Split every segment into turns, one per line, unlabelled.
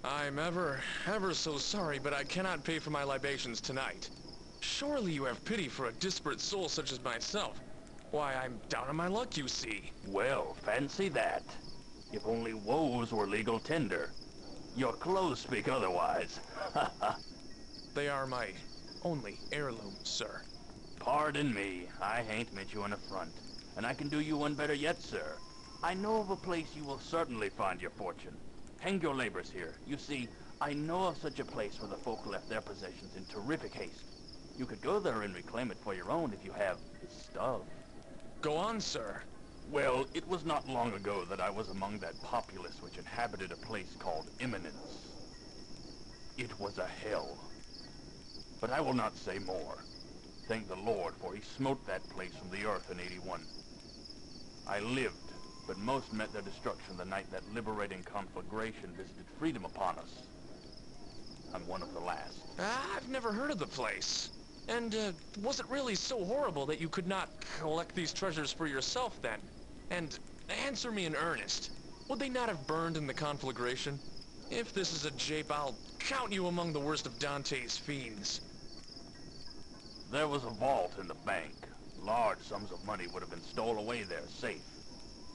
I'm ever so sorry, but I cannot pay for my libations tonight. Surely you have pity for a disparate soul such as myself. Why, I'm down on my luck, you see.
Well, fancy that. If only woes were legal tender. Your clothes speak otherwise.
They are my only heirlooms, sir.
Pardon me, I hain't meant you an affront. And I can do you one better yet, sir. I know of a place you will certainly find your fortune. Hang your labors here. You see, I know of such a place where the folk left their possessions in terrific haste. You could go there and reclaim it for your own if you have the stuff.
Go on, sir.
Well, it was not long ago that I was among that populace which inhabited a place called Eminence. It was a hell. But I will not say more. Thank the Lord, for he smote that place from the earth in 81. I lived, but most met their destruction the night that liberating conflagration visited freedom upon us. I'm one of the last.
I've never heard of the place. And, was it really so horrible that you could not collect these treasures for yourself, then? And answer me in earnest. Would they not have burned in the conflagration? If this is a jape, I'll count you among the worst of Dante's fiends.
There was a vault in the bank. Large sums of money would have been stowed away there, safe.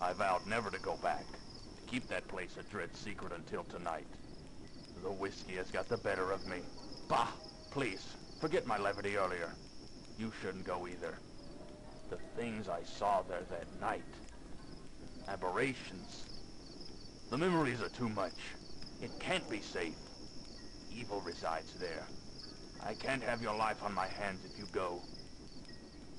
I vowed never to go back, to keep that place a dread secret until tonight. The whiskey has got the better of me. Bah! Please, forget my levity earlier. You shouldn't go either. The things I saw there that night. Aberrations. The memories are too much. It can't be safe. Evil resides there. I can't have your life on my hands if you go.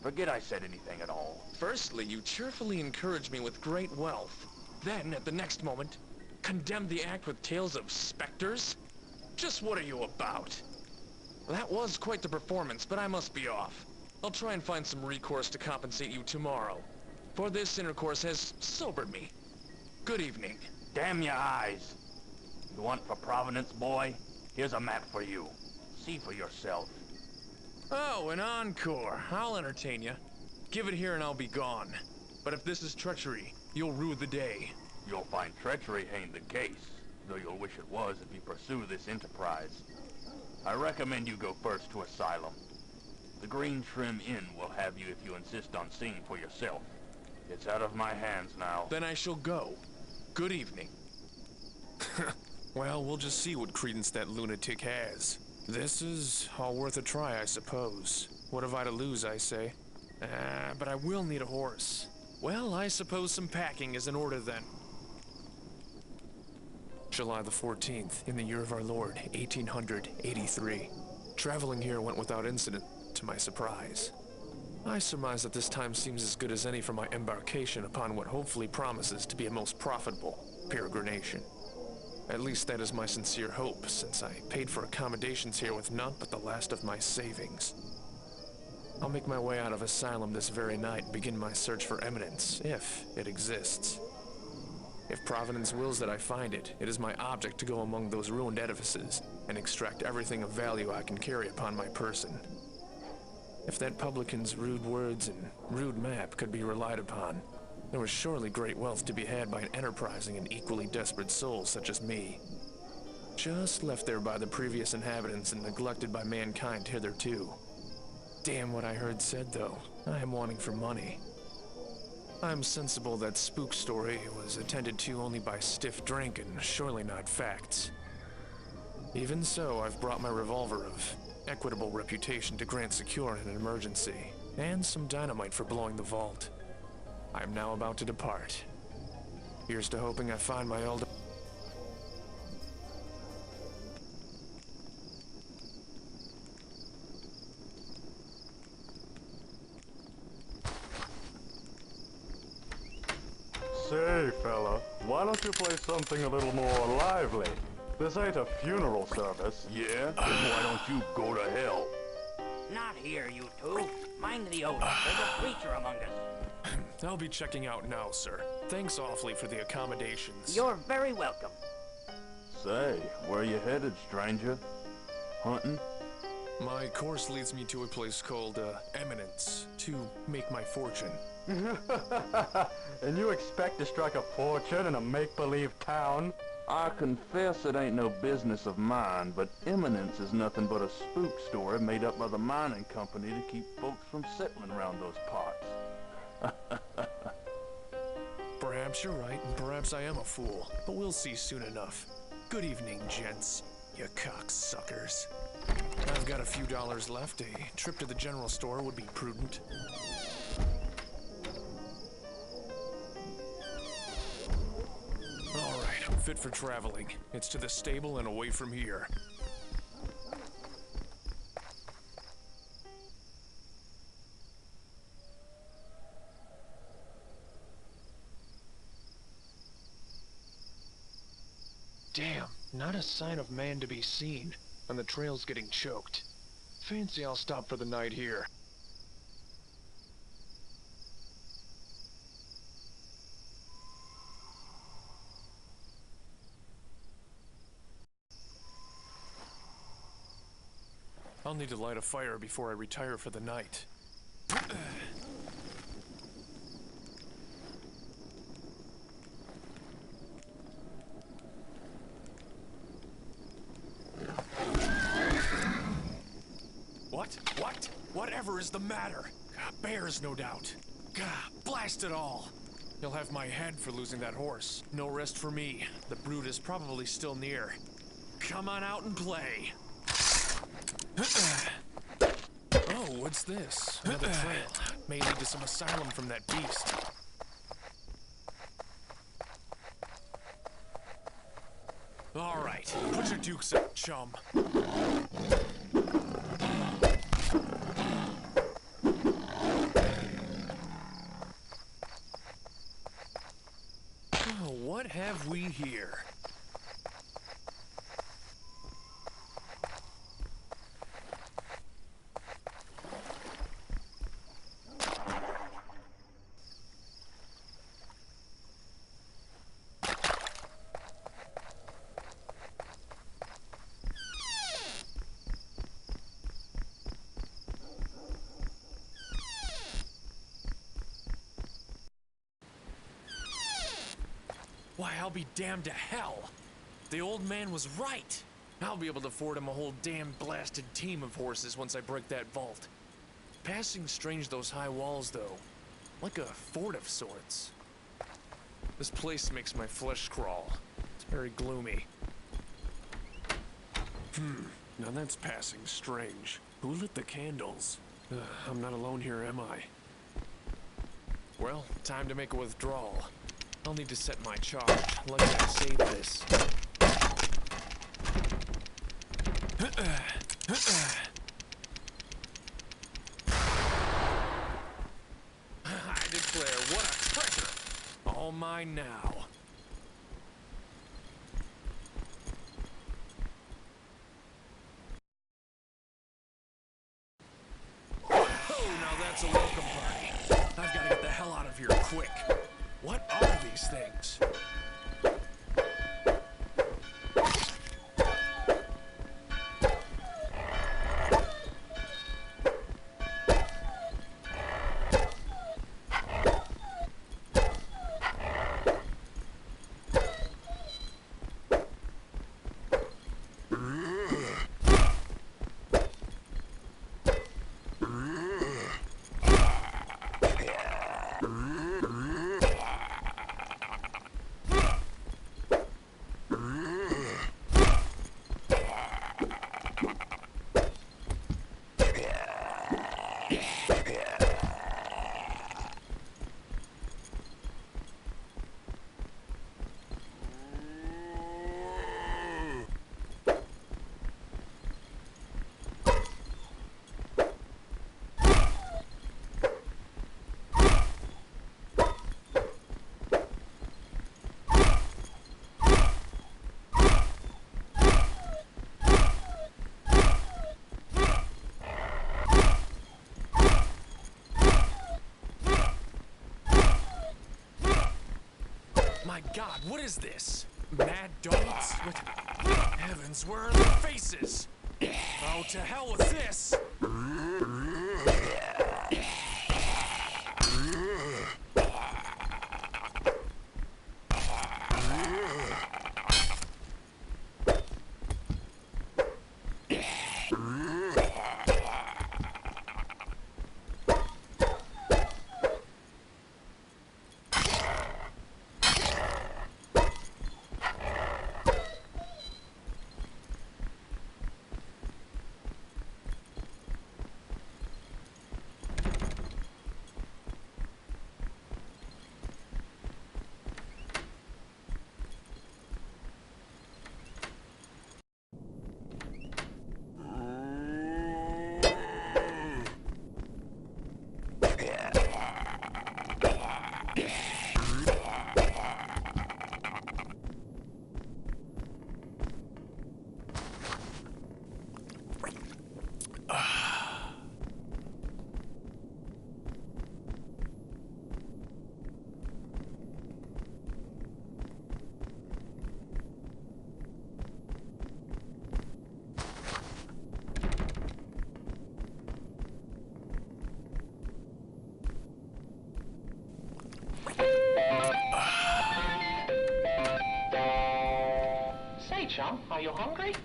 Forget I said anything at all.
Firstly, you cheerfully encourage me with great wealth. Then, at the next moment, condemn the act with tales of specters? Just what are you about? That was quite the performance, but I must be off. I'll try and find some recourse to compensate you tomorrow, for this intercourse has sobered me. Good evening.
Damn your eyes! You want for Providence, boy? Here's a map for you. See for yourself.
Oh, an encore. I'll entertain you. Give it here and I'll be gone. But if this is treachery, you'll rue the day.
You'll find treachery ain't the case, though you'll wish it was if you pursue this enterprise. I recommend you go first to Asylum. The Green Trim Inn will have you if you insist on seeing for yourself. It's out of my hands now.
Then I shall go. Good evening.
Well, we'll just see what credence that lunatic has. This is all worth a try, I suppose. What have I to lose, I say? But I will need a horse. Well, I suppose some packing is in order then. July the 14th, in the year of our Lord, 1883. Traveling here went without incident, to my surprise. I surmise that this time seems as good as any for my embarkation upon what hopefully promises to be a most profitable peregrination. At least that is my sincere hope, since I paid for accommodations here with none but the last of my savings. I'll make my way out of Asylum this very night and begin my search for Eminence, if it exists. If Providence wills that I find it, it is my object to go among those ruined edifices and extract everything of value I can carry upon my person. If that publican's rude words and rude map could be relied upon, there was surely great wealth to be had by an enterprising and equally desperate soul such as me. Just left there by the previous inhabitants and neglected by mankind hitherto. Damn what I heard said, though. I am wanting for money. I'm sensible that spook story was attended to only by stiff drink and surely not facts. Even so, I've brought my revolver of equitable reputation to grant secure in an emergency, and some dynamite for blowing the vault. I am now about to depart. Here's to hoping I find my Eldorado.
Say, fella, why don't you play something a little more lively? This ain't a funeral service.
Yeah? Then why don't you go to hell?
Not here, you two. Mind the odor. There's a preacher among us.
I'll be checking out now, sir. Thanks awfully for the accommodations.
You're very welcome.
Say, where you headed, stranger? Hunting?
My course leads me to a place called, Eminence, to make my fortune.
And you expect to strike a fortune in a make-believe town?
I confess it ain't no business of mine, but Eminence is nothing but a spook story made up by the mining company to keep folks from settling around those parts.
Perhaps you're right, and perhaps I am a fool, but we'll see soon enough. Good evening, gents, you cocksuckers. I've got a few dollars left. A trip to the general store would be prudent. All right, I'm fit for traveling. It's to the stable and away from here. Damn, not a sign of man to be seen, and the trail's getting choked. Fancy I'll stop for the night here. I'll need to light a fire before I retire for the night. What? Whatever is the matter? Bears, no doubt. Gah, blast it all. He'll have my head for losing that horse. No rest for me. The brute is probably still near. Come on out and play. Oh, what's this? Another trail. May lead to some asylum from that beast. All right, put your dukes up, chum. What have we here? Why, I'll be damned to hell. The old man was right. I'll be able to afford him a whole damn blasted team of horses once I break that vault. Passing strange those high walls, though. Like a fort of sorts. This place makes my flesh crawl. It's very gloomy. Now that's passing strange. Who lit the candles? I'm not alone here, am I? Well, time to make a withdrawal. I'll need to set my charge. Lucky I saved this. I declare, what a treasure! All mine now. Oh, now that's a welcome party. I've got to get the hell out of here quick. What are these things? My God, what is this? Mad dogs? What? Heavens, where are their faces? Oh, to hell with this!
chum, are you hungry?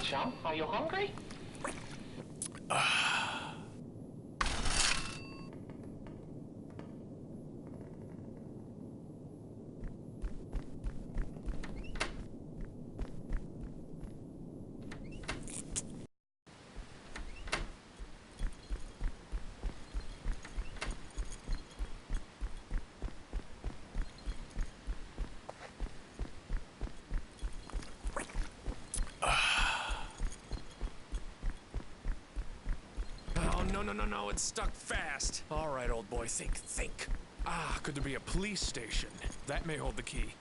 Chum, are you hungry?
No, it's stuck fast. All right, old boy, think. Ah, could there be a police station? That may hold the key.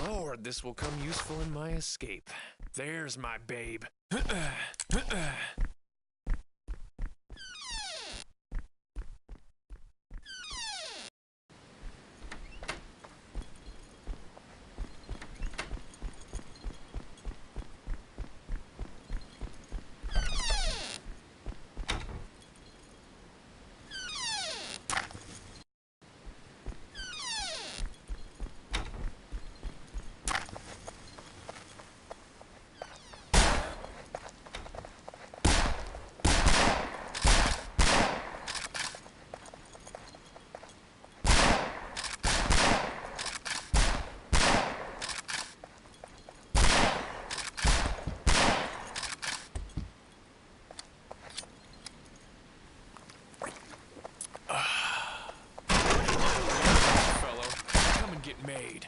Lord, this will come useful in my escape. There's my babe. Made.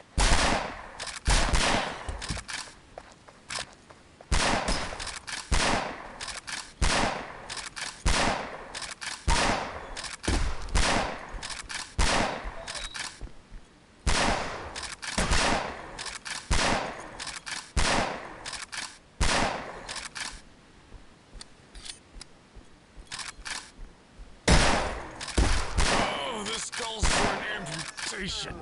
Oh, this calls for an amputation.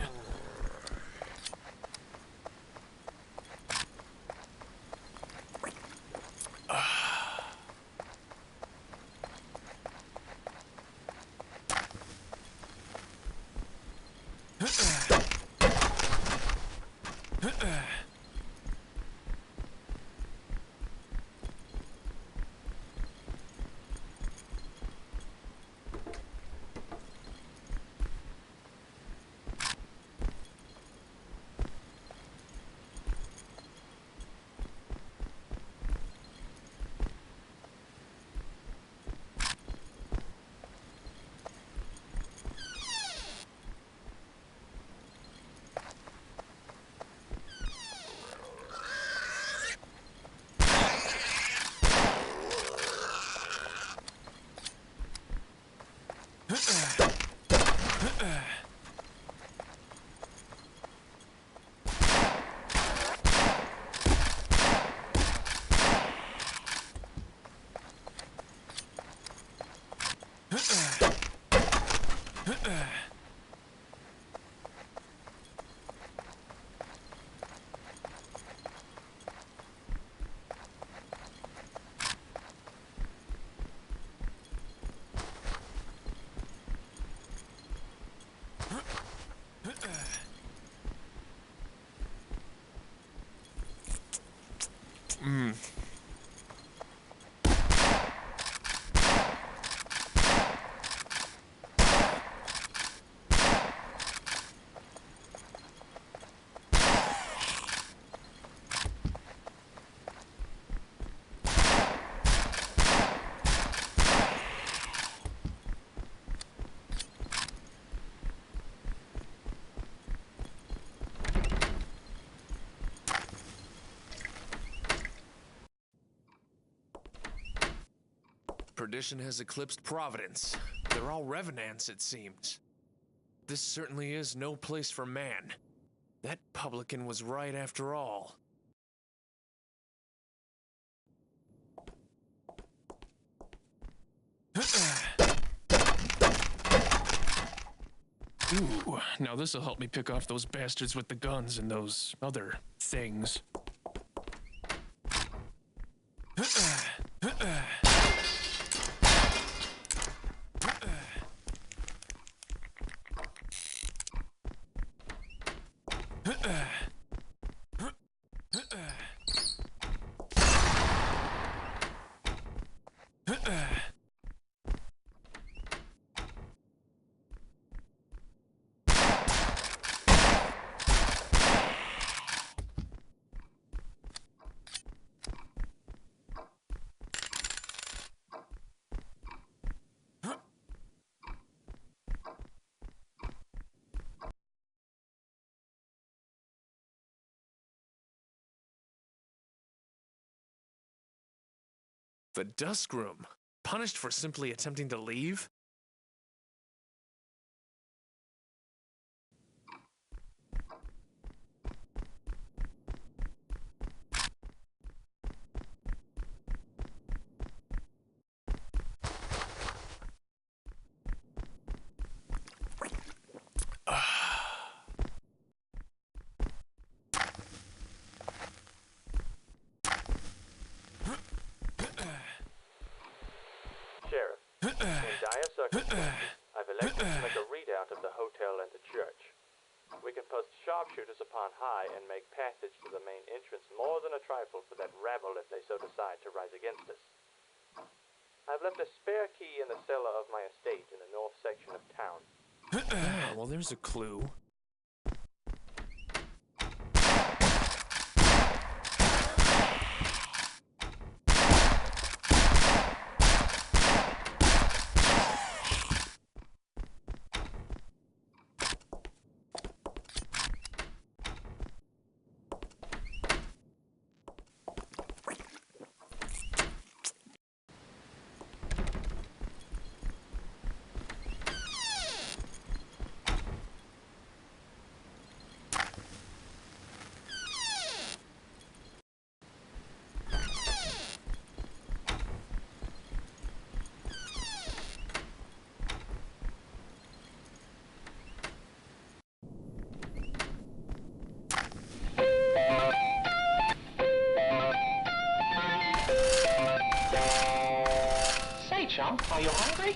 Perdition has eclipsed Providence. They're all revenants, it seems. This certainly is no place for man. That publican was right after all. Ooh, now this'll help me pick off those bastards with the guns and those other things. The Dusk Room? Punished for simply attempting to leave?
Sheriff, in dire circumstances, I've elected to make a readout of the hotel and the church. We can post sharpshooters upon high and make passage to the main entrance more than a trifle for that rabble if they so decide to rise against us. I've left a spare key in the cellar of my estate in the north section of town.
Ah, well, there's a clue.
Say, chum, are you hungry?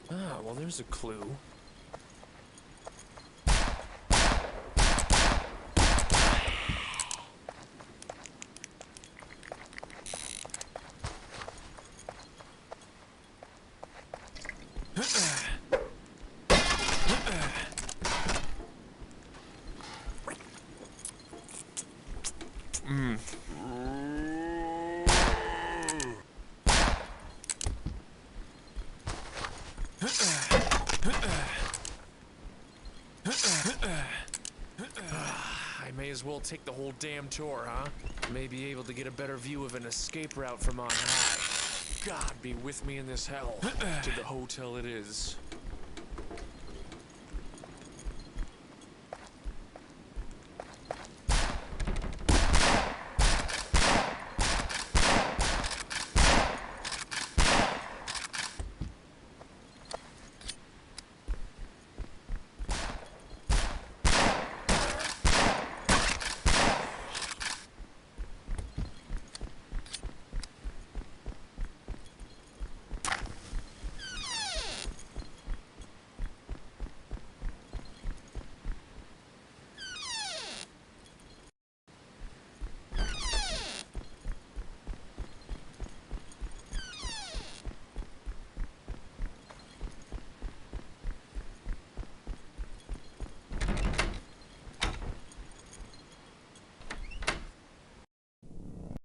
Ah, well, there's a clue. I may as well take the whole damn tour, huh? May be able to get a better view of an escape route from on high. God be with me in this hell. To the hotel it is.